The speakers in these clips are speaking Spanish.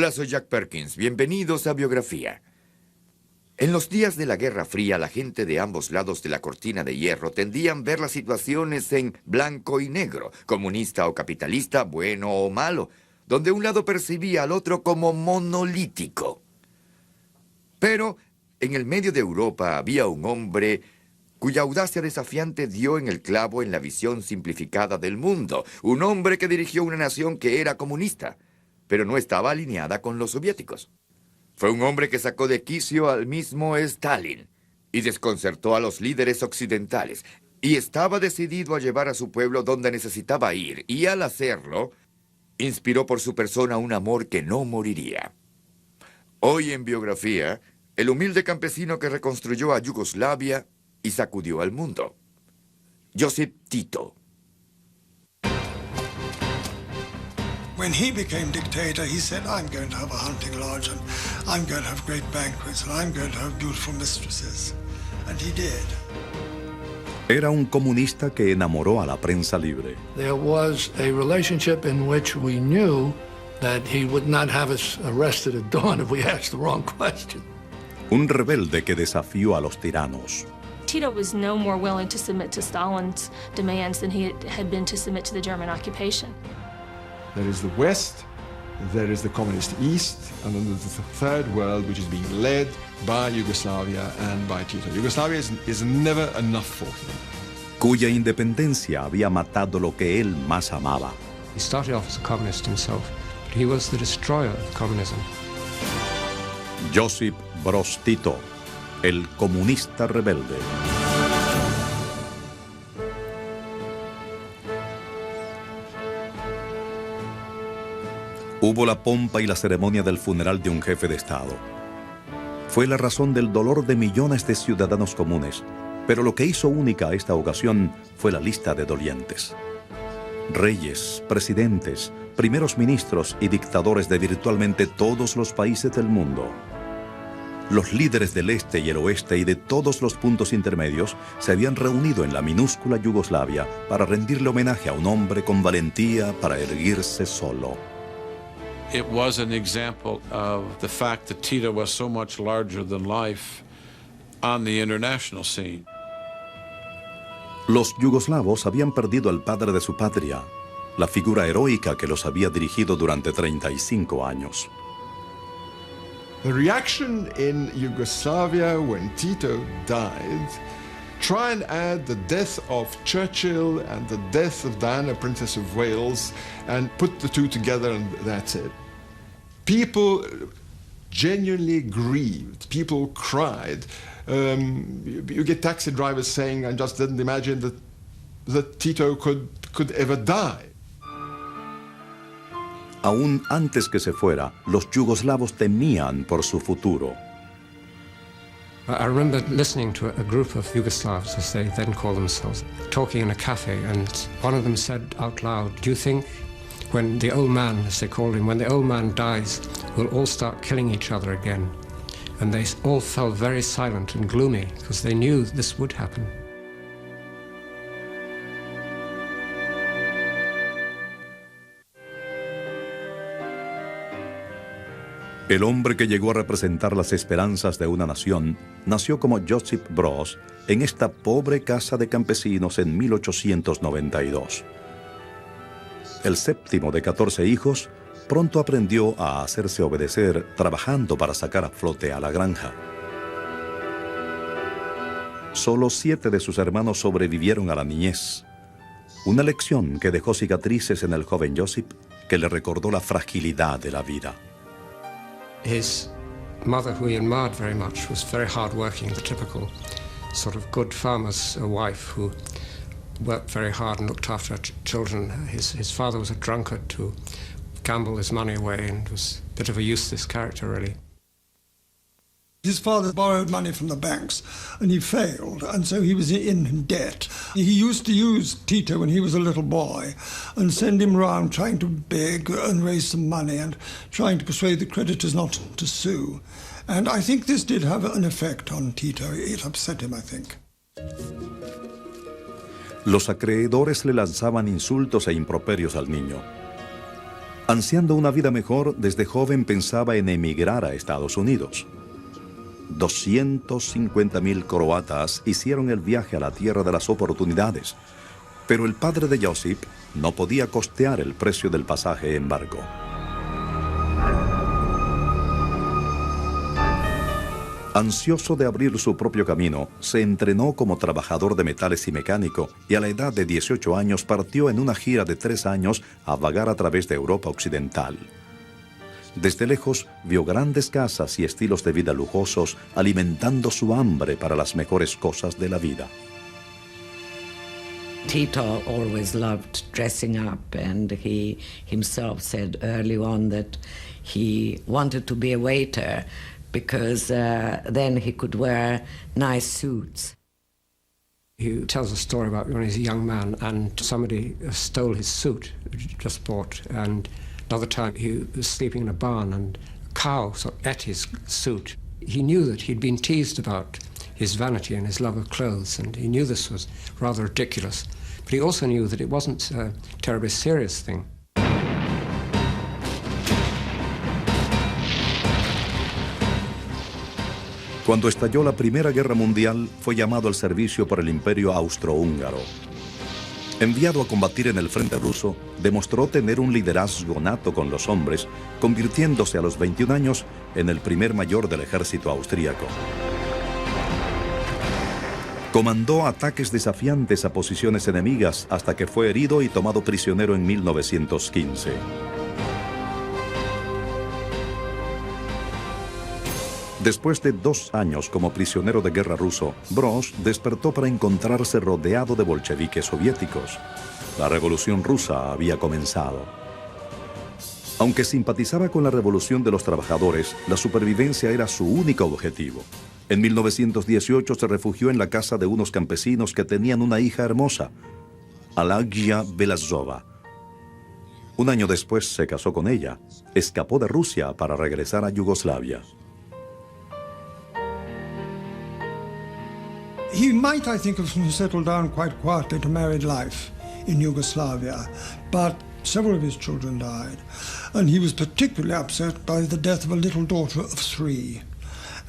Hola, soy Jack Perkins. Bienvenidos a Biografía. En los días de la Guerra Fría, la gente de ambos lados de la cortina de hierro tendían a ver las situaciones en blanco y negro, comunista o capitalista, bueno o malo, donde un lado percibía al otro como monolítico. Pero en el medio de Europa había un hombre cuya audacia desafiante dio en el clavo en la visión simplificada del mundo. Un hombre que dirigió una nación que era comunista, pero no estaba alineada con los soviéticos. Fue un hombre que sacó de quicio al mismo Stalin y desconcertó a los líderes occidentales. Y estaba decidido a llevar a su pueblo donde necesitaba ir. Y al hacerlo, inspiró por su persona un amor que no moriría. Hoy en Biografía, el humilde campesino que reconstruyó a Yugoslavia y sacudió al mundo. Josip Tito. When he became dictator, he said, I'm going to have a hunting lodge, and I'm going to have great banquets, and I'm going to have beautiful mistresses. And he did. Era un comunista que enamoró a la prensa libre. There was a relationship in which we knew that he would not have us arrested at dawn if we asked the wrong question. Un rebelde que desafió a los tiranos. Tito was no more willing to submit to Stalin's demands than he had been to submit to the German occupation. There is the West, there is the communist East, and then there's the third world, which is being led by Yugoslavia and by Tito. Yugoslavia is never enough for him. Cuya independencia había matado lo que él más amaba. He started off as a communist himself, but he was the destroyer of communism. Josip Broz Tito, el comunista rebelde. Hubo la pompa y la ceremonia del funeral de un jefe de Estado. Fue la razón del dolor de millones de ciudadanos comunes, pero lo que hizo única a esta ocasión fue la lista de dolientes. Reyes, presidentes, primeros ministros y dictadores de virtualmente todos los países del mundo. Los líderes del este y el oeste y de todos los puntos intermedios se habían reunido en la minúscula Yugoslavia para rendirle homenaje a un hombre con valentía para erguirse solo. It was an example of the fact that Tito was so much larger than life on the international scene. Los yugoslavos habían perdido al padre de su patria, la figura heroica que los había dirigido durante 35 años. The reaction in Yugoslavia when Tito died, try and add the death of Churchill and the death of Diana, Princess of Wales, and put the two together and that's it. People genuinely grieved. People cried. You get taxi drivers saying, I just didn't imagine that Tito could ever die. Aún antes que se fuera, los yugoslavos temían por su futuro. I remember listening to a group of Yugoslavs, as they then called themselves, talking in a cafe, and one of them said out loud, do you think when the old man, as they called him, when the old man dies, we'll all start killing each other again? And they all felt very silent and gloomy, because they knew this would happen. El hombre que llegó a representar las esperanzas de una nación nació como Josip Broz en esta pobre casa de campesinos en 1892. El séptimo de 14 hijos, pronto aprendió a hacerse obedecer trabajando para sacar a flote a la granja. Solo 7 de sus hermanos sobrevivieron a la niñez. Una lección que dejó cicatrices en el joven Josip que le recordó la fragilidad de la vida. His mother, who he admired very much, was very hard-working, the typical sort of good farmer's wife who worked very hard and looked after her children. His father was a drunkard who gambled his money away and was a bit of a useless character, really. His father borrowed money from the banks, and he failed, and so he was in debt. He used to use Tito when he was a little boy and send him around trying to beg and raise some money and trying to persuade the creditors not to sue. And I think this did have an effect on Tito. It upset him, I think. Los acreedores le lanzaban insultos e improperios al niño. Ansiando una vida mejor, desde joven pensaba en emigrar a Estados Unidos. 250.000 croatas hicieron el viaje a la tierra de las oportunidades, pero el padre de Josip no podía costear el precio del pasaje en barco. Ansioso de abrir su propio camino, se entrenó como trabajador de metales y mecánico y a la edad de 18 años partió en una gira de 3 años a vagar a través de Europa Occidental. Desde lejos vio grandes casas y estilos de vida lujosos alimentando su hambre para las mejores cosas de la vida. Tito always loved dressing up, and he himself said early on that he wanted to be a waiter because then he could wear nice suits. He tells a story about when he's a young man and somebody stole his suit, just bought, and another time he was sleeping in a barn and a cow sort of ate his suit. He knew that he'd been teased about his vanity and his love of clothes, and he knew this was rather ridiculous. But he also knew that it wasn't a terribly serious thing. Cuando estalló la Primera Guerra Mundial, fue llamado al servicio por el Imperio Austrohúngaro. Enviado a combatir en el frente ruso, demostró tener un liderazgo nato con los hombres, convirtiéndose a los 21 años en el primer mayor del ejército austríaco. Comandó ataques desafiantes a posiciones enemigas hasta que fue herido y tomado prisionero en 1915. Después de 2 años como prisionero de guerra ruso, Broz despertó para encontrarse rodeado de bolcheviques soviéticos. La revolución rusa había comenzado. Aunque simpatizaba con la revolución de los trabajadores, la supervivencia era su único objetivo. En 1918 se refugió en la casa de unos campesinos que tenían una hija hermosa, Alagia Belazova. Un año después se casó con ella. Escapó de Rusia para regresar a Yugoslavia. He might, I think, have settled down quite quietly to married life in Yugoslavia, but several of his children died, and he was particularly upset by the death of a little daughter of 3.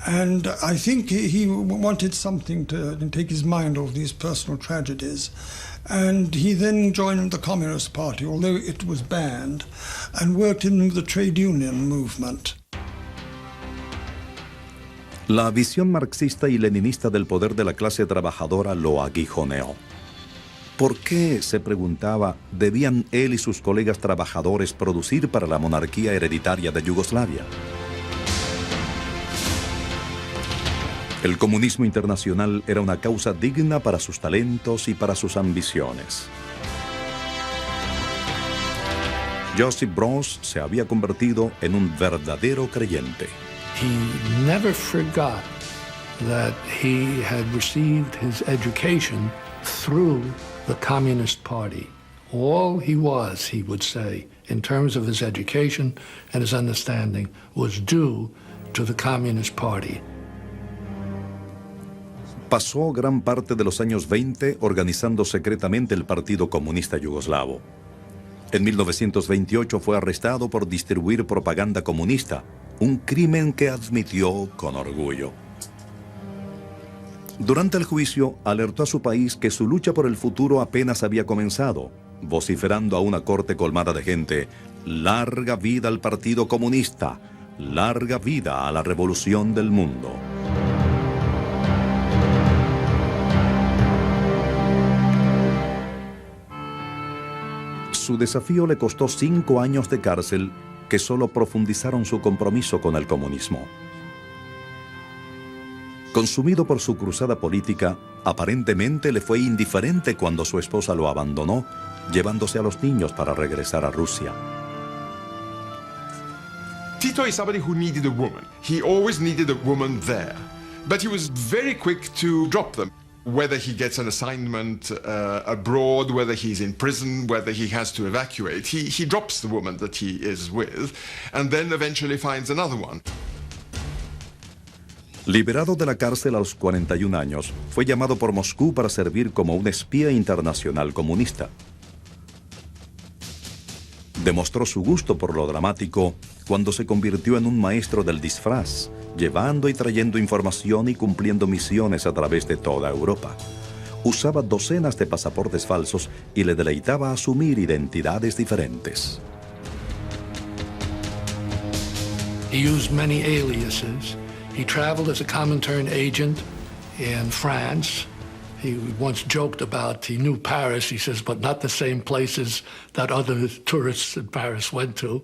And I think he wanted something to take his mind off these personal tragedies. And he then joined the Communist Party, although it was banned, and worked in the trade union movement. La visión marxista y leninista del poder de la clase trabajadora lo aguijoneó. ¿Por qué, se preguntaba, debían él y sus colegas trabajadores producir para la monarquía hereditaria de Yugoslavia? El comunismo internacional era una causa digna para sus talentos y para sus ambiciones. Josip Broz se había convertido en un verdadero creyente. He never forgot that he had received his education through the Communist Party. All he was, he would say, in terms of his education and his understanding, was due to the Communist Party. Pasó gran parte de los años 20 organizando secretamente el Partido Comunista Yugoslavo. En 1928 fue arrestado por distribuir propaganda comunista, un crimen que admitió con orgullo. Durante el juicio, alertó a su país que su lucha por el futuro apenas había comenzado, vociferando a una corte colmada de gente: «Larga vida al Partido Comunista, larga vida a la revolución del mundo». Su desafío le costó 5 años de cárcel que solo profundizaron su compromiso con el comunismo. Consumido por su cruzada política, aparentemente le fue indiferente cuando su esposa lo abandonó, llevándose a los niños para regresar a Rusia. Tito is somebody who needed a woman. He always needed a woman there. But he was very quick to drop them. Whether he gets an assignment abroad, whether he's in prison, whether he has to evacuate, he drops the woman that he is with and then eventually finds another one. Liberado de la cárcel a los 41 años, fue llamado por Moscú para servir como un espía internacional comunista. Demostró su gusto por lo dramático cuando se convirtió en un maestro del disfraz, llevando y trayendo información y cumpliendo misiones a través de toda Europa. Usaba docenas de pasaportes falsos y le deleitaba asumir identidades diferentes. He used many aliases. He traveled as a Comintern agent in France. He once joked about he knew Paris, he says, but not the same places that other tourists in Paris went to.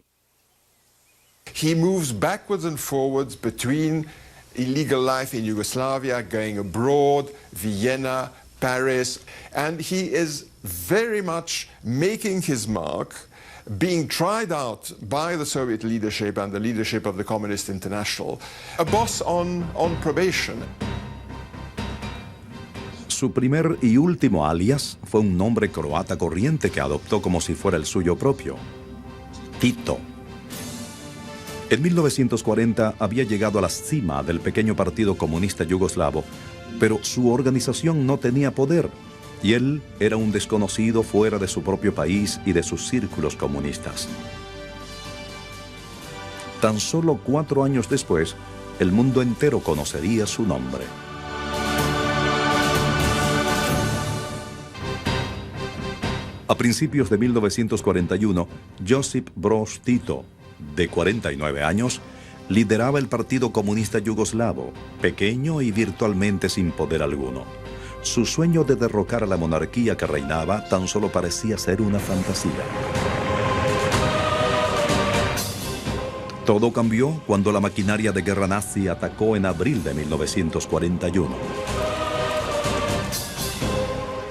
He moves backwards and forwards between illegal life in Yugoslavia, going abroad, Vienna, Paris, and he is very much making his mark, being tried out by the Soviet leadership and the leadership of the Communist International, a boss on probation. Su primer y último alias fue un nombre croata corriente que adoptó como si fuera el suyo propio: Tito. En 1940 había llegado a la cima del pequeño partido comunista yugoslavo, pero su organización no tenía poder y él era un desconocido fuera de su propio país y de sus círculos comunistas. Tan solo 4 años después, el mundo entero conocería su nombre. A principios de 1941, Josip Broz Tito, de 49 años, lideraba el Partido Comunista Yugoslavo, pequeño y virtualmente sin poder alguno. Su sueño de derrocar a la monarquía que reinaba tan solo parecía ser una fantasía. Todo cambió cuando la maquinaria de guerra nazi atacó en abril de 1941.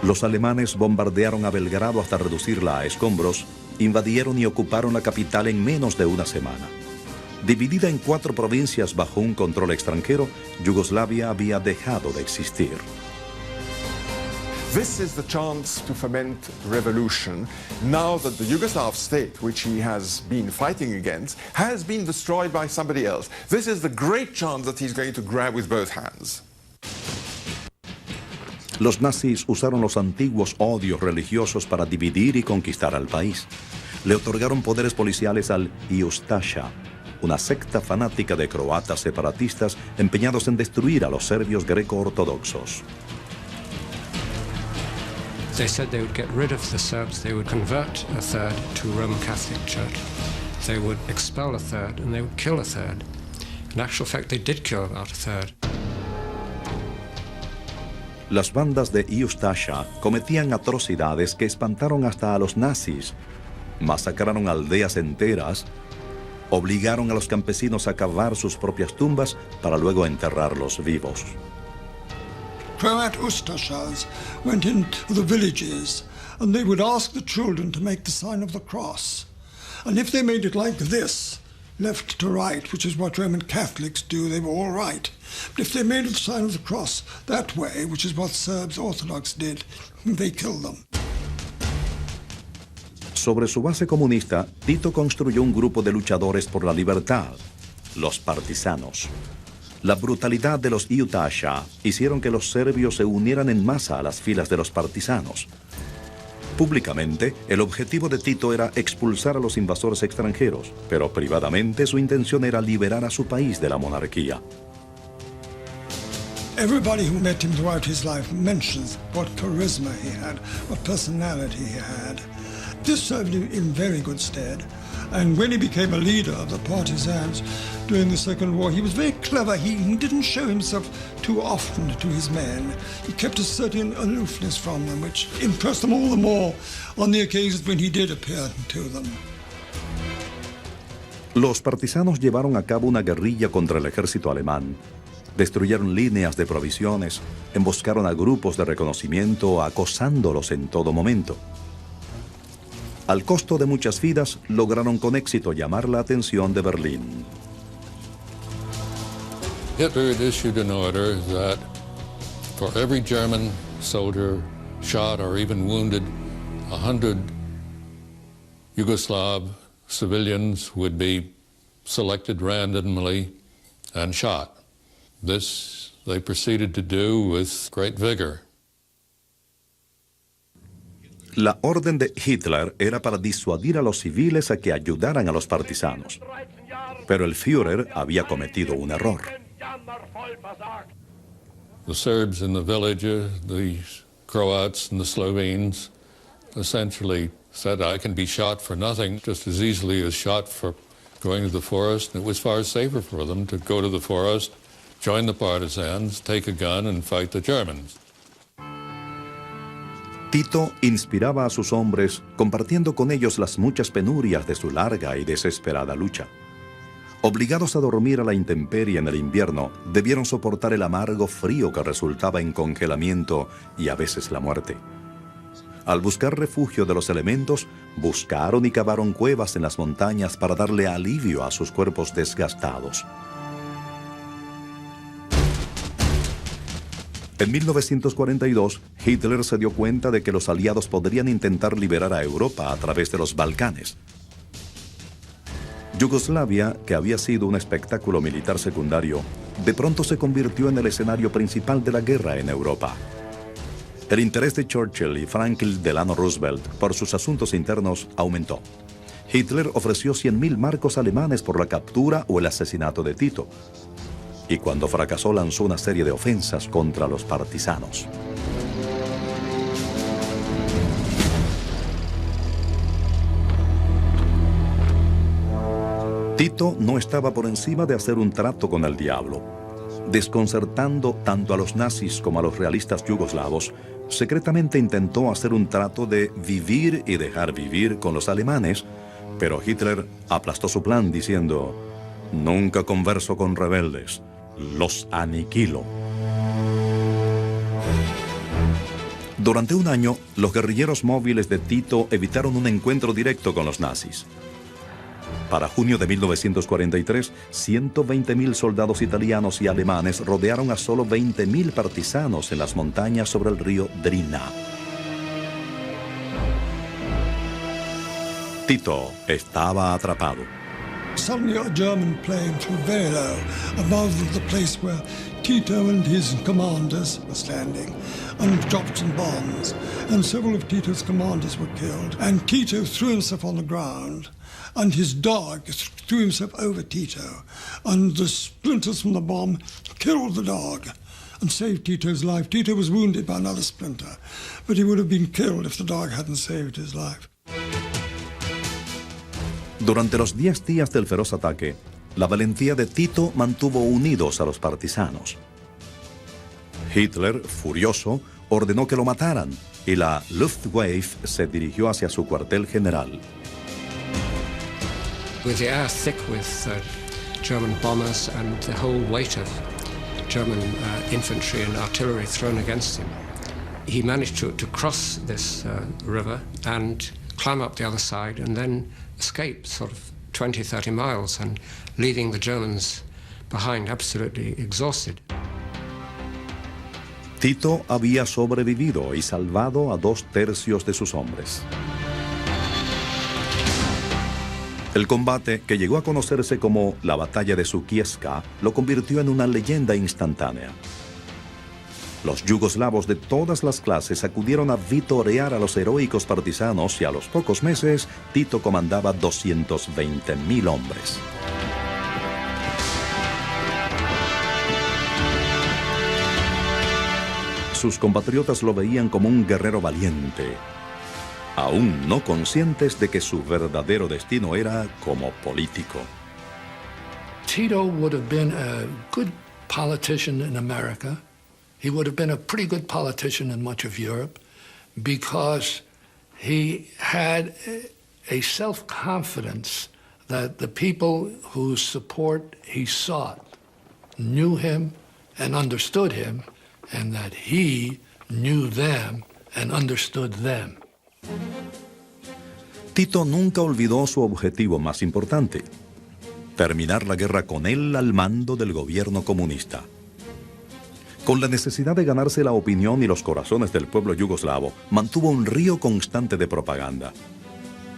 Los alemanes bombardearon a Belgrado hasta reducirla a escombros, invadieron y ocuparon la capital en menos de una semana. Dividida en 4 provincias bajo un control extranjero, Yugoslavia había dejado de existir. This is the chance to foment revolution now that the Yugoslav state, which he has been fighting against, has been destroyed by somebody else. This is the great chance that he's going to grab with both hands. Los nazis usaron los antiguos odios religiosos para dividir y conquistar al país. Le otorgaron poderes policiales al Ustaša, una secta fanática de croatas separatistas empeñados en destruir a los serbios greco-ortodoxos. They said they would get rid of the Serbs, they would convert a third to Roman Catholic Church. They would expel a third and they would kill a third. In actual fact, they did kill about a third. Las bandas de Ustaša cometían atrocidades que espantaron hasta a los nazis. Masacraron aldeas enteras, obligaron a los campesinos a cavar sus propias tumbas para luego enterrarlos vivos. Croat Ustašas went into the villages and they would ask the children to make the sign of the cross. And if they made it like this, left to right, which is what Roman Catholics do, they were all right. But if they made the sign of the cross that way, which is what Serbs Orthodox did, they killed them. Sobre su base comunista, Tito construyó un grupo de luchadores por la libertad, los partisanos. La brutalidad de los Ustaša hicieron que los serbios se unieran en masa a las filas de los partisanos. Públicamente, el objetivo de Tito era expulsar a los invasores extranjeros, pero privadamente su intención era liberar a su país de la monarquía. Everybody who met him throughout his life mentions what charisma he had, what personality he had. This served him in very good stead. And when he became a leader of the partisans during the Second War, he was very clever. He didn't show himself too often to his men. He kept a certain aloofness from them, which impressed them all the more on the occasions when he did appear to them. Los partisanos llevaron a cabo una guerrilla contra el ejército alemán. Destruyeron líneas de provisiones, emboscaron a grupos de reconocimiento, acosándolos en todo momento. Al costo de muchas vidas, lograron con éxito llamar la atención de Berlín. Hitler had issued an order that for every German soldier shot or even wounded, 100 Yugoslav civilians would be selected randomly and shot. This they proceeded to do with great vigor. La orden de Hitler era para disuadir a los civiles a que ayudaran a los partisanos. Pero el Führer había cometido un error. The Serbs in the villages, the Croats and the Slovenes essentially said, I can be shot for nothing just as easily as shot for going to the forest. And it was far safer for them to go to the forest, join the partisans, take a gun and fight the Germans. Tito inspiraba a sus hombres compartiendo con ellos las muchas penurias de su larga y desesperada lucha. Obligados a dormir a la intemperie en el invierno, debieron soportar el amargo frío que resultaba en congelamiento y a veces la muerte. Al buscar refugio de los elementos, buscaron y cavaron cuevas en las montañas para darle alivio a sus cuerpos desgastados. En 1942, Hitler se dio cuenta de que los aliados podrían intentar liberar a Europa a través de los Balcanes. Yugoslavia, que había sido un espectáculo militar secundario, de pronto se convirtió en el escenario principal de la guerra en Europa. El interés de Churchill y Franklin Delano Roosevelt por sus asuntos internos aumentó. Hitler ofreció 100.000 marcos alemanes por la captura o el asesinato de Tito. Y cuando fracasó lanzó una serie de ofensas contra los partisanos. Tito no estaba por encima de hacer un trato con el diablo. Desconcertando tanto a los nazis como a los realistas yugoslavos, secretamente intentó hacer un trato de vivir y dejar vivir con los alemanes, pero Hitler aplastó su plan diciendo: nunca converso con rebeldes, los aniquilo. Durante un año, los guerrilleros móviles de Tito evitaron un encuentro directo con los nazis. Para junio de 1943, 120.000 soldados italianos y alemanes rodearon a solo 20.000 partisanos en las montañas sobre el río Drina. Tito estaba atrapado. Suddenly a German plane flew very low above the place where Tito and his commanders were standing and dropped some bombs. And several of Tito's commanders were killed. And Tito threw himself on the ground and his dog threw himself over Tito. And the splinters from the bomb killed the dog and saved Tito's life. Tito was wounded by another splinter, but he would have been killed if the dog hadn't saved his life. Durante los 10 días del feroz ataque, la valentía de Tito mantuvo unidos a los partisanos. Hitler, furioso, ordenó que lo mataran y la Luftwaffe se dirigió hacia su cuartel general. With the air thick with German bombers and the whole weight of German infantry and artillery thrown against him, he managed to cross this river and climb up the other side and then escape sort of 20-30 miles and leaving the Germans behind absolutely exhausted. Tito había sobrevivido y salvado a 2/3 de sus hombres. El combate, que llegó a conocerse como la Batalla de Sukieska, lo convirtió en una leyenda instantánea. Los yugoslavos de todas las clases acudieron a vitorear a los heroicos partisanos y a los pocos meses, Tito comandaba 220.000 hombres. Sus compatriotas lo veían como un guerrero valiente, aún no conscientes de que su verdadero destino era como político. Tito would have been a good politician in America. He would have been a pretty good politician in much of Europe because he had a self-confidence that the people whose support he sought knew him and understood him, and that he knew them and understood them. Tito nunca olvidó su objetivo más importante: terminar la guerra con él al mando del gobierno comunista. Con la necesidad de ganarse la opinión y los corazones del pueblo yugoslavo, mantuvo un río constante de propaganda.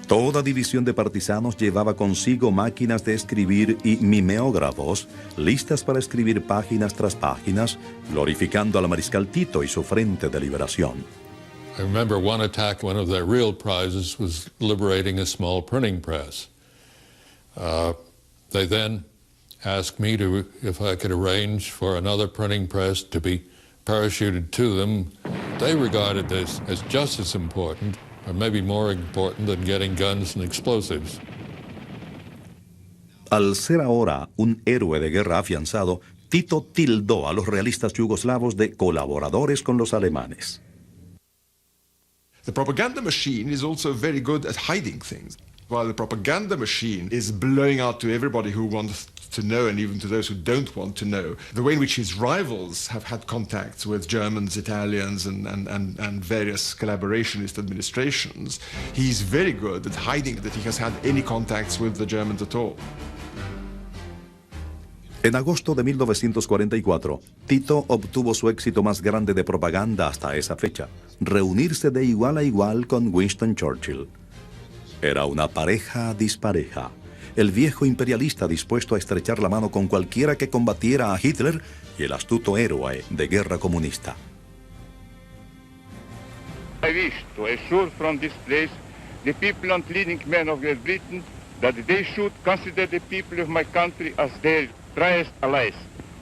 Toda división de partisanos llevaba consigo máquinas de escribir y mimeógrafos, listas para escribir páginas tras páginas, glorificando al mariscal Tito y su frente de liberación. I remember one attack, one of their real prizes was liberating a small printing press. They then asked me if I could arrange for another printing press to be parachuted to them. They regarded this as just as important, or maybe more important, than getting guns and explosives. Al ser ahora un héroe de guerra afianzado, Tito tildó a los realistas yugoslavos de colaboradores con los alemanes. The propaganda machine is also very good at hiding things. While the propaganda machine is blowing out to everybody who wants to know, and even to those who don't want to know, the way in which his rivals have had contacts with Germans, Italians, and various collaborationist administrations, he's very good at hiding that he has had any contacts with the Germans at all. En agosto de 1944, Tito obtuvo su éxito más grande de propaganda hasta esa fecha, reunirse de igual a igual con Winston Churchill. Era una pareja dispareja, el viejo imperialista dispuesto a estrechar la mano con cualquiera que combatiera a Hitler y el astuto héroe de guerra comunista. I wish to assure from this place the people and leading men of Great Britain that they should consider the people of my country as their truest allies,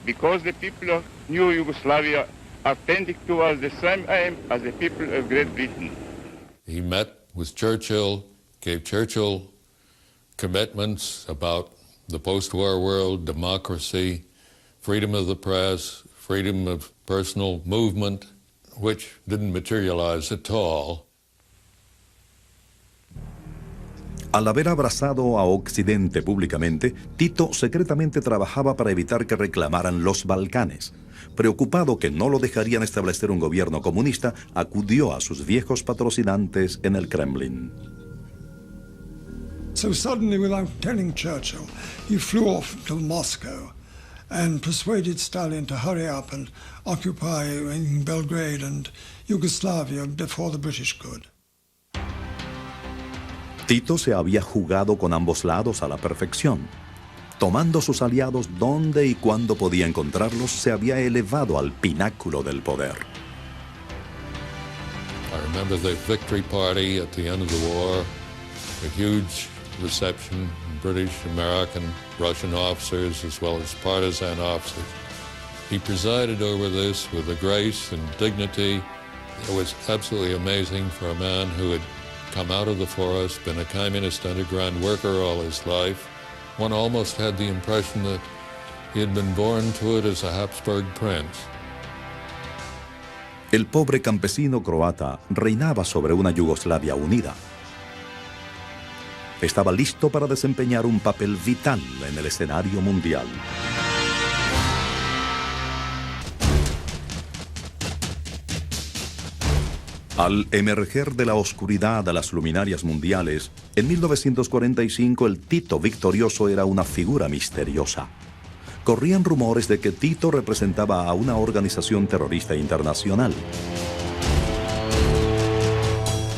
because the people of New Yugoslavia are tending towards the same aim as the people of Great Britain. He met with Churchill, gave Churchill commitments about the post-war world, democracy, freedom of the press, freedom of personal movement, which didn't materialize at all. Al haber abrazado a Occidente públicamente, Tito secretamente trabajaba para evitar que reclamaran los Balcanes. Preocupado que no lo dejarían establecer un gobierno comunista, acudió a sus viejos patrocinantes en el Kremlin. So suddenly, without telling Churchill, he flew off to Moscow and persuaded Stalin to hurry up and occupy Belgrade and Yugoslavia before the British could. Tito se había jugado con ambos lados a la perfección. Tomando sus aliados donde y cuando podía encontrarlos, se había elevado al pináculo del poder. I remember the victory party at the end of the war, a huge reception, British, American, Russian officers, as well as partisan officers. He presided over this with a grace and dignity. It was absolutely amazing for a man who had come out of the forest, been a communist underground worker all his life. One almost had the impression that he had been born to it as a Habsburg prince. El pobre campesino croata reinaba sobre una Yugoslavia unida. Estaba listo para desempeñar un papel vital en el escenario mundial. Al emerger de la oscuridad a las luminarias mundiales, en 1945 el Tito victorioso era una figura misteriosa. Corrían rumores de que Tito representaba a una organización terrorista internacional.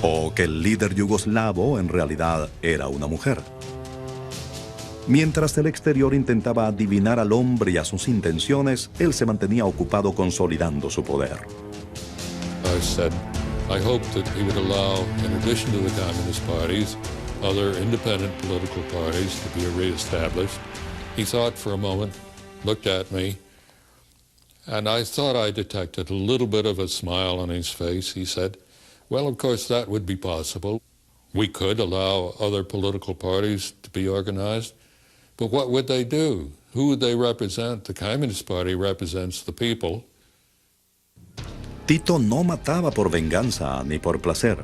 O que el líder yugoslavo en realidad era una mujer. Mientras el exterior intentaba adivinar al hombre y a sus intenciones, él se mantenía ocupado consolidando su poder. I hoped that he would allow, in addition to the Communist parties, other independent political parties to be reestablished. He thought for a moment, looked at me, and I thought I detected a little bit of a smile on his face. He said, well, of course, that would be possible. We could allow other political parties to be organized, but what would they do? Who would they represent? The Communist Party represents the people. Tito no mataba por venganza ni por placer.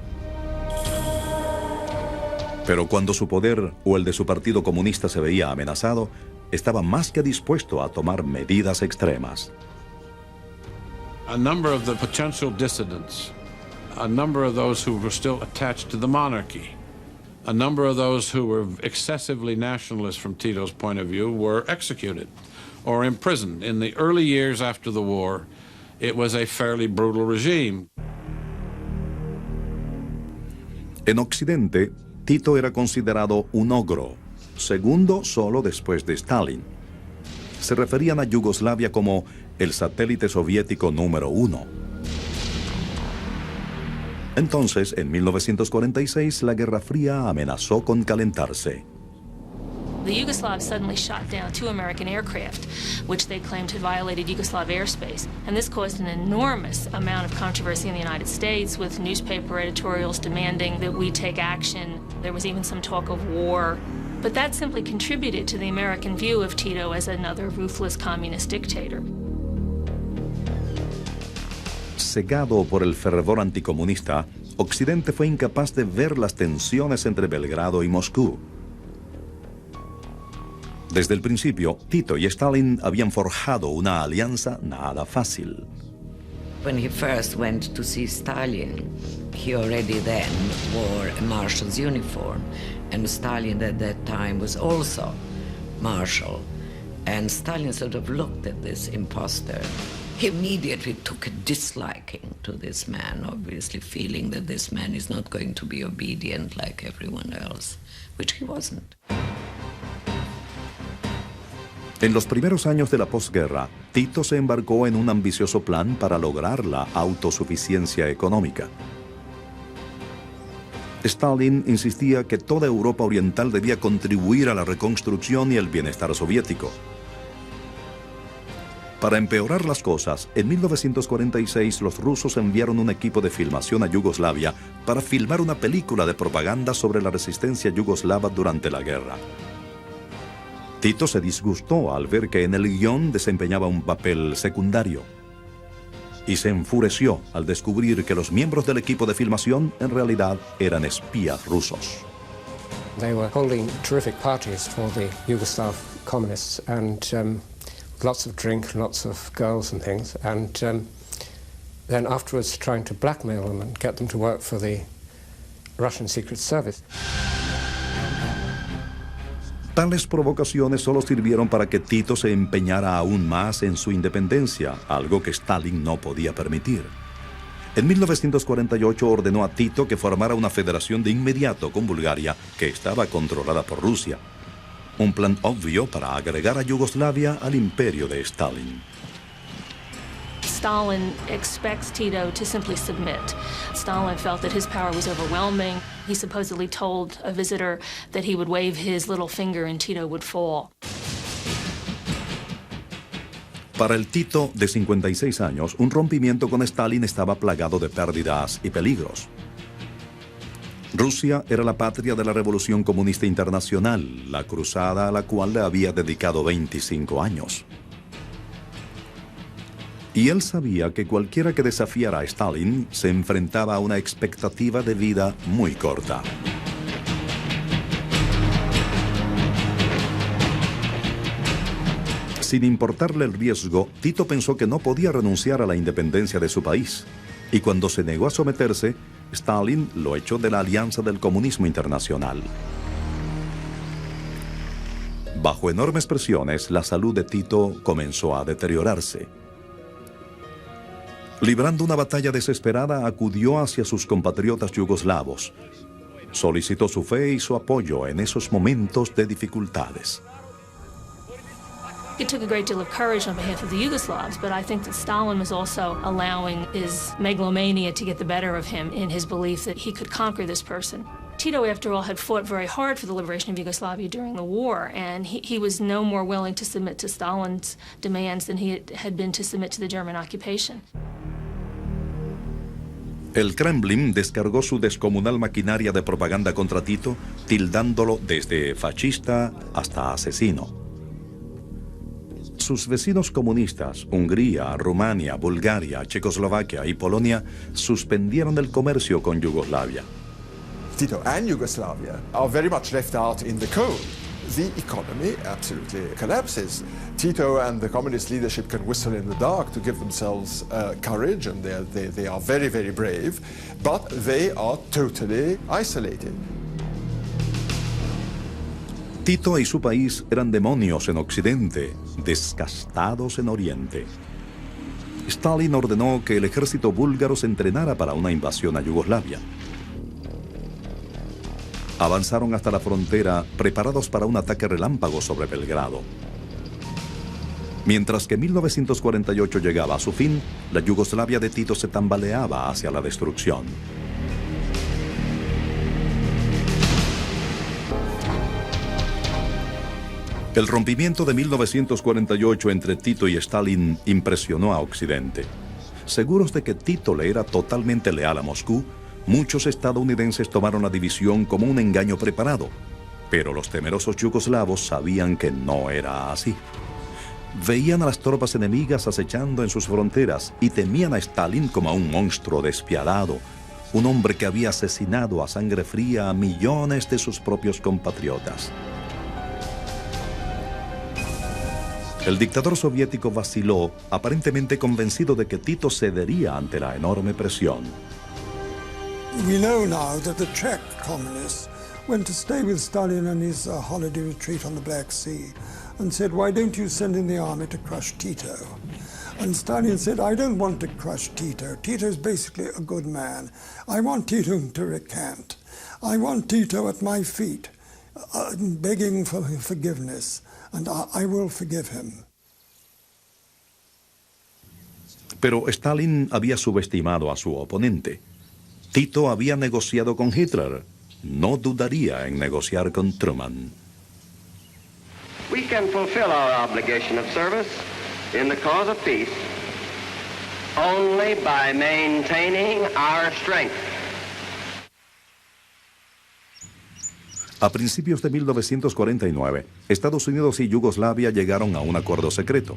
Pero cuando su poder o el de su partido comunista se veía amenazado, estaba más que dispuesto a tomar medidas extremas. A number of the potential dissidents, a number of those who were still attached to the monarchy, a number of those who were excessively nationalist from Tito's point of view were executed or imprisoned. In the early years after the war, it was a fairly brutal regime. En Occidente, Tito era considerado un ogro, segundo solo después de Stalin. Se referían a Yugoslavia como el satélite soviético número 1. Entonces, en 1946, la Guerra Fría amenazó con calentarse. The Yugoslavs suddenly shot down 2 American aircraft, which they claimed had violated Yugoslav airspace. And this caused an enormous amount of controversy in the United States, with newspaper editorials demanding that we take action. There was even some talk of war. But that simply contributed to the American view of Tito as another ruthless communist dictator. Cegado por el fervor anticomunista, Occidente fue incapaz de ver las tensiones entre Belgrado y Moscú. Desde el principio, Tito y Stalin habían forjado una alianza nada fácil. When he first went to see Stalin, he already then wore a marshal's uniform, and Stalin at that time was also marshal. And Stalin sort of looked at this imposter. He immediately took a disliking to this man, obviously feeling that this man is not going to be obedient like everyone else, which he wasn't. En los primeros años de la posguerra, Tito se embarcó en un ambicioso plan para lograr la autosuficiencia económica. Stalin insistía que toda Europa oriental debía contribuir a la reconstrucción y el bienestar soviético. Para empeorar las cosas, en 1946 los rusos enviaron un equipo de filmación a Yugoslavia para filmar una película de propaganda sobre la resistencia yugoslava durante la guerra. Tito se disgustó al ver que en el guión desempeñaba un papel secundario y se enfureció al descubrir que los miembros del equipo de filmación en realidad eran espías rusos. They were holding terrific parties for the Yugoslav communists and lots of drink, lots of girls and things, and then afterwards trying to blackmail them and get them to work for the Russian Secret Service. Tales provocaciones solo sirvieron para que Tito se empeñara aún más en su independencia, algo que Stalin no podía permitir. En 1948 ordenó a Tito que formara una federación de inmediato con Bulgaria, que estaba controlada por Rusia. Un plan obvio para agregar a Yugoslavia al imperio de Stalin. Stalin expects Tito to simply submit. Stalin felt that his power was overwhelming. He supposedly told a visitor that he would wave his little finger and Tito would fall. Para el Tito, de 56 años, un rompimiento con Stalin estaba plagado de pérdidas y peligros. Rusia era la patria de la Revolución Comunista Internacional, la cruzada a la cual le había dedicado 25 años. Y él sabía que cualquiera que desafiara a Stalin se enfrentaba a una expectativa de vida muy corta. Sin importarle el riesgo, Tito pensó que no podía renunciar a la independencia de su país. Y cuando se negó a someterse, Stalin lo echó de la Alianza del Comunismo Internacional. Bajo enormes presiones, la salud de Tito comenzó a deteriorarse. Librando una batalla desesperada, acudió hacia sus compatriotas yugoslavos. Solicitó su fe y su apoyo en esos momentos de dificultades. It took a great deal of courage on behalf of the Yugoslavs, but I think that Stalin was also allowing his megalomania to get the better of him in his belief that he could conquer this person. Tito, after all, had fought very hard for the liberation of Yugoslavia during the war, and he was no more willing to submit to Stalin's demands than he had been to submit to the German occupation. El Kremlin descargó su descomunal maquinaria de propaganda contra Tito, tildándolo desde fascista hasta asesino. Sus vecinos comunistas, Hungría, Rumania, Bulgaria, Checoslovaquia y Polonia, suspendieron el comercio con Yugoslavia. Tito and Yugoslavia are very much left out in the cold. The economy absolutely collapses. Tito and the communist leadership can whistle in the dark to give themselves courage, and they are very, very brave, but they are totally isolated. Tito y su país eran demonios en Occidente, desgastados en Oriente. Stalin ordenó que el ejército búlgaro se entrenara para una invasión a Yugoslavia. Avanzaron hasta la frontera, preparados para un ataque relámpago sobre Belgrado. Mientras que 1948 llegaba a su fin, la Yugoslavia de Tito se tambaleaba hacia la destrucción. El rompimiento de 1948 entre Tito y Stalin impresionó a Occidente. Seguros de que Tito le era totalmente leal a Moscú, muchos estadounidenses tomaron la división como un engaño preparado. Pero los temerosos yugoslavos sabían que no era así. Veían a las tropas enemigas acechando en sus fronteras y temían a Stalin como a un monstruo despiadado, un hombre que había asesinado a sangre fría a millones de sus propios compatriotas. El dictador soviético vaciló, aparentemente convencido de que Tito cedería ante la enorme presión. We know now that the Czech communists went to stay with Stalin on his holiday retreat on the Black Sea and said, why don't you send in the army to crush Tito? And Stalin said, I don't want to crush Tito. Tito is basically a good man. I want Tito to recant. I want Tito at my feet, begging for forgiveness, and I will forgive him. Pero Stalin había subestimado a su oponente. Tito había negociado con Hitler. No dudaría en negociar con Truman. We can fulfill our obligation of service in the cause of peace only by maintaining our strength. A principios de 1949, Estados Unidos y Yugoslavia llegaron a un acuerdo secreto.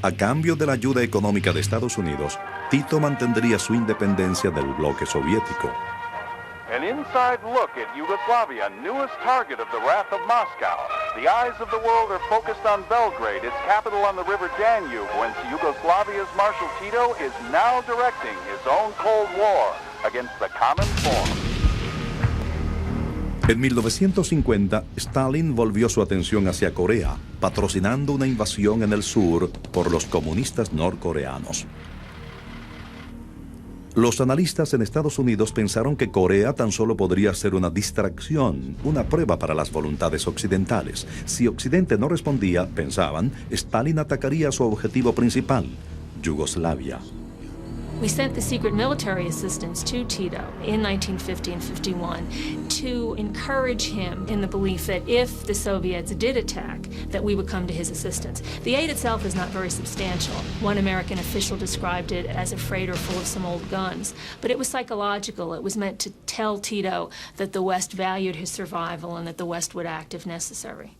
A cambio de la ayuda económica de Estados Unidos, Tito mantendría su independencia del bloque soviético. An inside look at Yugoslavia, newest target of the wrath of Moscow. The eyes of the world are focused on Belgrade, its capital on the river Danube, whence Yugoslavia's Marshal Tito is now directing his own Cold War against the common form. En 1950, Stalin volvió su atención hacia Corea, patrocinando una invasión en el sur por los comunistas norcoreanos. Los analistas en Estados Unidos pensaron que Corea tan solo podría ser una distracción, una prueba para las voluntades occidentales. Si Occidente no respondía, pensaban, Stalin atacaría su objetivo principal, Yugoslavia. We sent the secret military assistance to Tito in 1950 and 51 to encourage him in the belief that if the Soviets did attack, that we would come to his assistance. The aid itself is not very substantial. One American official described it as a freighter full of some old guns, but it was psychological. It was meant to tell Tito that the West valued his survival and that the West would act if necessary.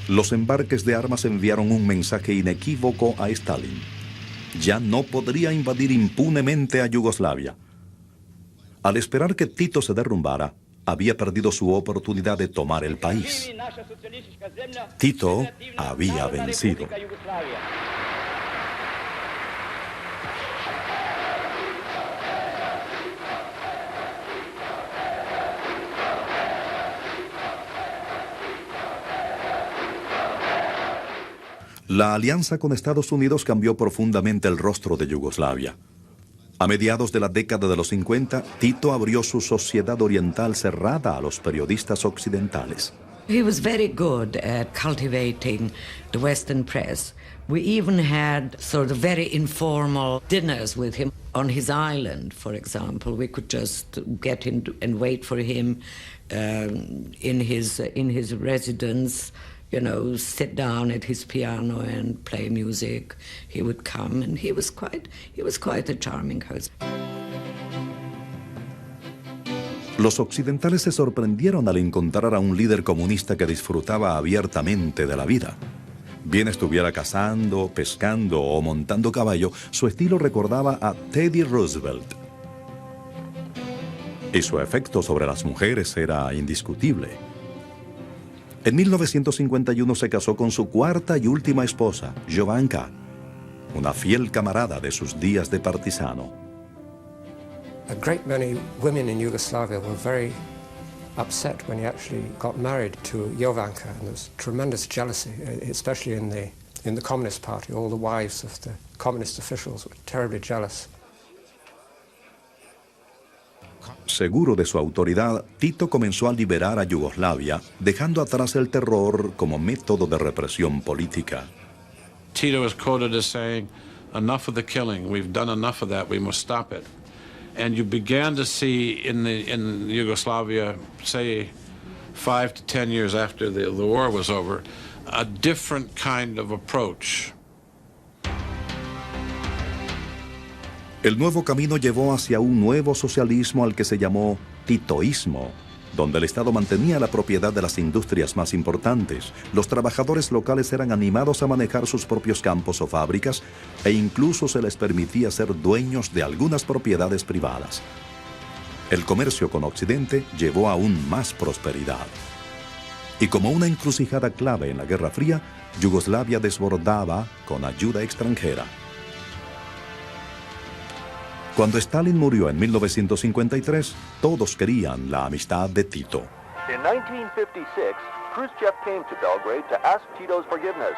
Los embarques de armas enviaron un mensaje inequívoco a Stalin. Ya no podría invadir impunemente a Yugoslavia. Al esperar que Tito se derrumbara, había perdido su oportunidad de tomar el país. Tito había vencido. La alianza con Estados Unidos cambió profundamente el rostro de Yugoslavia. A mediados de la década de los 50, Tito abrió su sociedad oriental cerrada a los periodistas occidentales. He was very good at cultivating the Western press. We even had sort of very informal dinners with him on his island, for example. We could just get in and wait for him in his residence. You know, sit down at his piano and play music. He would come, and he was quite a charming host. Los occidentales se sorprendieron al encontrar a un líder comunista que disfrutaba abiertamente de la vida. Bien estuviera cazando, pescando o montando caballo, su estilo recordaba a Teddy Roosevelt. Y su efecto sobre las mujeres era indiscutible. En 1951 se casó con su cuarta y última esposa, Jovanka, una fiel camarada de sus días de partisano. A great many women in Yugoslavia were very upset when he actually got married to Jovanka, and there was tremendous jealousy, especially in the Communist Party. All the wives of the communist officials were terribly jealous. Seguro de su autoridad, Tito comenzó a liberar a Yugoslavia, dejando atrás el terror como método de represión política. Tito is quoted as saying, "Enough of the killing. We've done enough of that. We must stop it." And you began to see in Yugoslavia, say, 5 to 10 years after the war was over, a different kind of approach. El nuevo camino llevó hacia un nuevo socialismo al que se llamó titoísmo, donde el Estado mantenía la propiedad de las industrias más importantes. Los trabajadores locales eran animados a manejar sus propios campos o fábricas e incluso se les permitía ser dueños de algunas propiedades privadas. El comercio con Occidente llevó aún más prosperidad. Y como una encrucijada clave en la Guerra Fría, Yugoslavia desbordaba con ayuda extranjera. Cuando Stalin murió en 1953, todos querían la amistad de Tito. In 1956, Khrushchev came to Belgrade to ask Tito's forgiveness.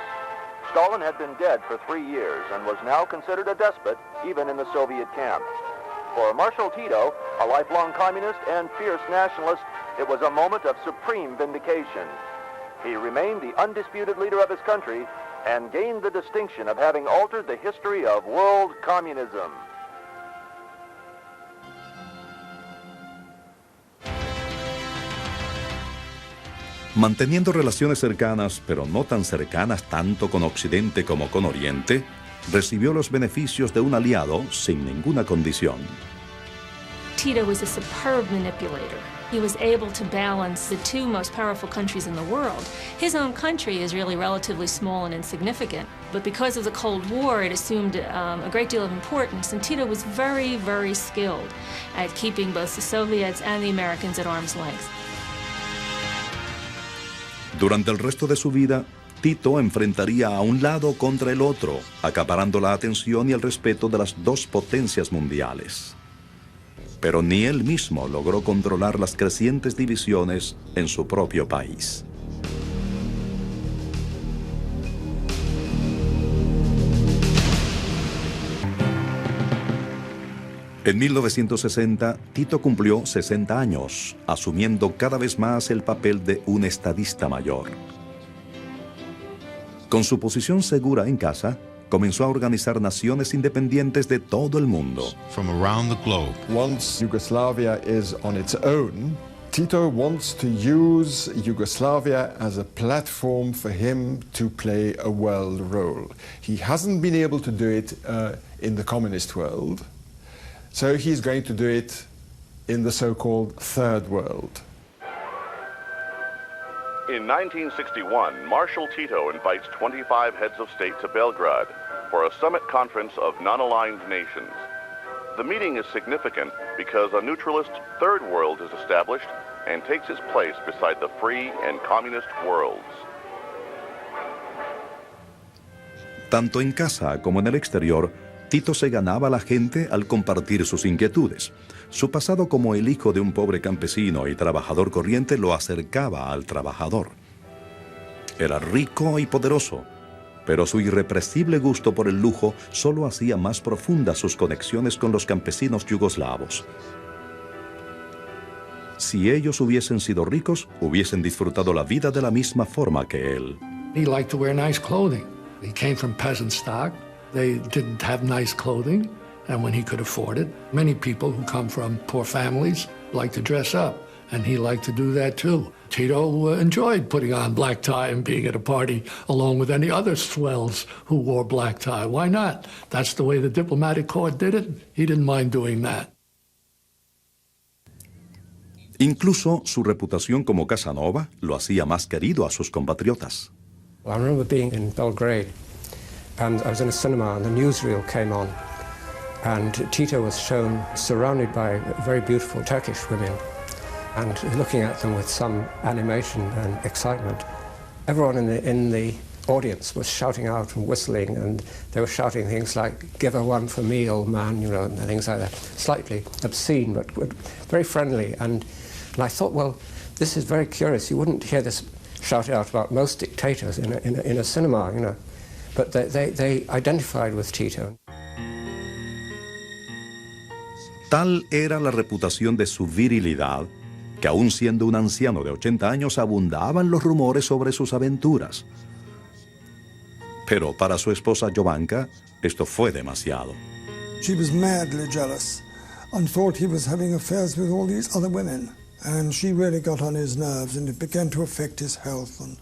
Stalin had been dead for 3 years and was now considered a despot, even in the Soviet camp. For Marshal Tito, a lifelong communist and fierce nationalist, it was a moment of supreme vindication. He remained the undisputed leader of his country and gained the distinction of having altered the history of world communism. Manteniendo relaciones cercanas, pero no tan cercanas tanto con Occidente como con Oriente, recibió los beneficios de un aliado sin ninguna condición. Tito was a superb manipulator. He was able to balance the two most powerful countries in the world. His own country is really relatively small and insignificant, but because of the Cold War, it assumed a great deal of importance, and Tito was very, very skilled at keeping both the Soviets and the Americans at arm's length. Durante el resto de su vida, Tito enfrentaría a un lado contra el otro, acaparando la atención y el respeto de las dos potencias mundiales. Pero ni él mismo logró controlar las crecientes divisiones en su propio país. En 1960, Tito cumplió 60 años, asumiendo cada vez más el papel de un estadista mayor. Con su posición segura en casa, comenzó a organizar naciones independientes de todo el mundo. From around the globe. Once Yugoslavia is on its own, Tito wants to use Yugoslavia as a platform for him to play a world role. He hasn't been able to do it in the communist world. So he's going to do it in the so-called Third World. In 1961, Marshal Tito invites 25 heads of state to Belgrade for a summit conference of non-aligned nations. The meeting is significant because a neutralist Third World is established and takes its place beside the free and communist worlds. Tanto en casa como en el exterior, Tito se ganaba a la gente al compartir sus inquietudes. Su pasado como el hijo de un pobre campesino y trabajador corriente lo acercaba al trabajador. Era rico y poderoso, pero su irrepresible gusto por el lujo solo hacía más profundas sus conexiones con los campesinos yugoslavos. Si ellos hubiesen sido ricos, hubiesen disfrutado la vida de la misma forma que él. He liked to wear nice clothing. He came from peasant stock. They didn't have nice clothing, and when he could afford it, many people who come from poor families like to dress up, and he liked to do that too. Tito enjoyed putting on black tie and being at a party along with any other swells who wore black tie. Why not? That's the way the diplomatic corps did it. He didn't mind doing that. Incluso su reputación como Casanova lo hacía más querido a sus compatriotas. I remember being in Belgrade, and I was in a cinema and the newsreel came on, and Tito was shown surrounded by very beautiful Turkish women and looking at them with some animation and excitement. Everyone in the audience was shouting out and whistling, and they were shouting things like, "Give her one for me, old man," you know, and things like that. Slightly obscene, but very friendly. And I thought, well, this is very curious. You wouldn't hear this shouted out about most dictators in a cinema, you know. But they identified with Tito. Tal era la reputación de su virilidad, que aún siendo un anciano de 80 años abundaban los rumores sobre sus aventuras. Pero para su esposa Jovanka, esto fue demasiado. She was madly jealous and thought he was having affairs with all these other women. And she really got on his nerves, and it began to affect his health. And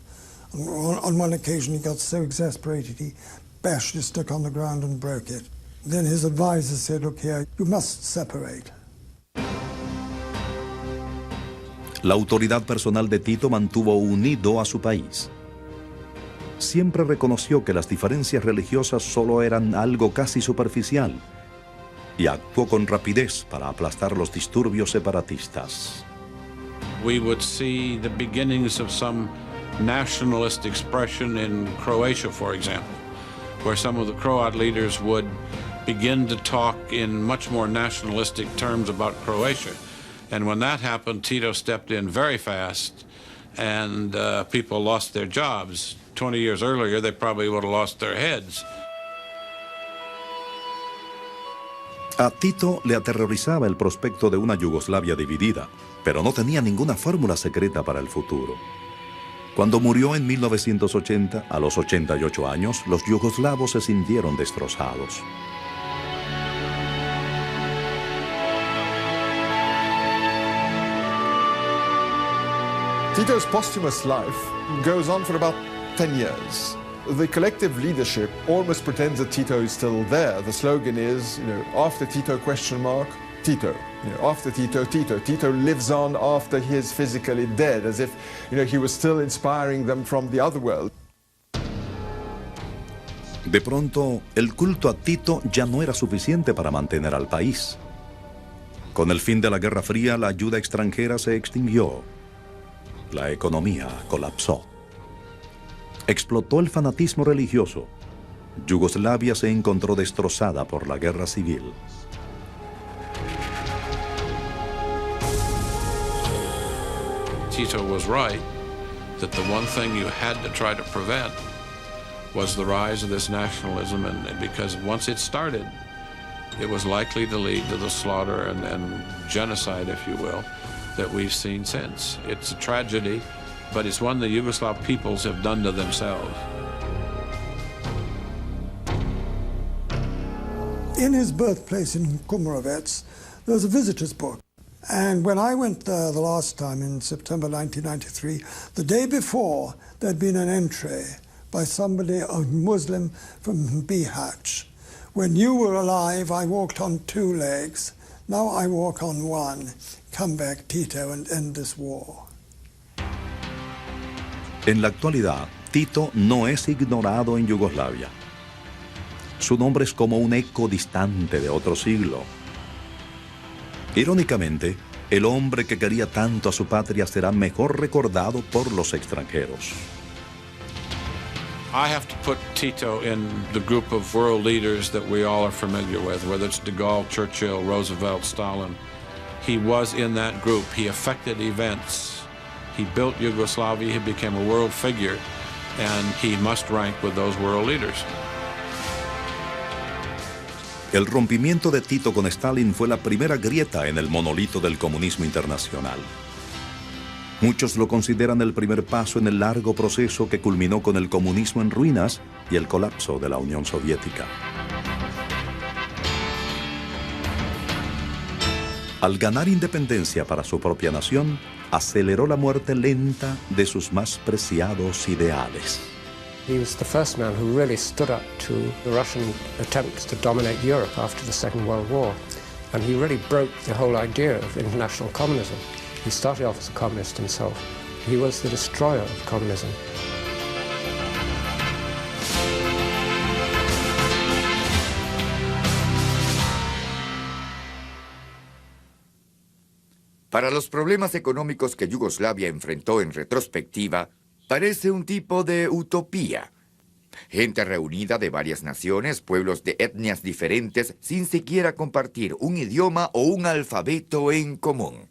on one occasion he got so exasperated he bashed his stick on the ground and broke it. Then his advisor said, "Look here, you must separate." La autoridad personal de Tito mantuvo unido a su país. Siempre reconoció que las diferencias religiosas solo eran algo casi superficial y actuó con rapidez para aplastar los disturbios separatistas. We would see the beginnings of some nationalist expression in Croatia, for example, where some of the Croat leaders would begin to talk in much more nationalistic terms about Croatia. And when that happened, Tito stepped in very fast, and people lost their jobs. 20 years earlier, they probably would have lost their heads. A Tito le aterrorizaba el prospecto de una Yugoslavia dividida, pero no tenía ninguna fórmula secreta para el futuro. Cuando murió en 1980, a los 88 años, los yugoslavos se sintieron destrozados. Tito's posthumous life goes on for about 10 years. The collective leadership almost pretends that Tito is still there. The slogan is, after Tito, ? Tito. After Tito, Tito. Tito lives on after he is physically dead, as if, he was still inspiring them from the other world. De pronto, el culto a Tito ya no era suficiente para mantener al país. Con el fin de la Guerra Fría, la ayuda extranjera se extinguió. La economía colapsó. Explotó el fanatismo religioso. Yugoslavia se encontró destrozada por la guerra civil. Tito was right that the one thing you had to try to prevent was the rise of this nationalism, and because once it started, it was likely to lead to the slaughter and genocide, if you will, that we've seen since. It's a tragedy, but it's one the Yugoslav peoples have done to themselves. In his birthplace in Kumrovec, there's a visitor's book. And when I went there the last time in September 1993, the day before, there'd been an entry by somebody, a Muslim from Bihać. When you were alive, I walked on 2 legs. Now I walk on 1. Come back, Tito, and end this war. En la actualidad, Tito no es ignorado en Yugoslavia. Su nombre es como un eco distante de otro siglo. Irónicamente, el hombre que quería tanto a su patria será mejor recordado por los extranjeros. I have to put Tito in the group of world leaders that we all are familiar with, whether it's de Gaulle, Churchill, Roosevelt, Stalin. He was in that group. He affected events. He built Yugoslavia. He became a world figure, and he must rank with those world leaders. El rompimiento de Tito con Stalin fue la primera grieta en el monolito del comunismo internacional. Muchos lo consideran el primer paso en el largo proceso que culminó con el comunismo en ruinas y el colapso de la Unión Soviética. Al ganar independencia para su propia nación, aceleró la muerte lenta de sus más preciados ideales. He was the first man who really stood up to the Russian attempts to dominate Europe after the Second World War. And he really broke the whole idea of international communism. He started off as a communist himself. He was the destroyer of communism. Para los problemas económicos que Yugoslavia enfrentó en retrospectiva, parece un tipo de utopía. Gente reunida de varias naciones, pueblos de etnias diferentes, sin siquiera compartir un idioma o un alfabeto en común.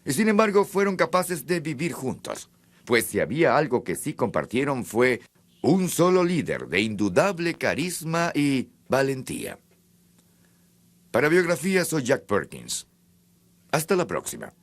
Y sin embargo, fueron capaces de vivir juntos. Pues si había algo que sí compartieron fue un solo líder de indudable carisma y valentía. Para Biografía, soy Jack Perkins. Hasta la próxima.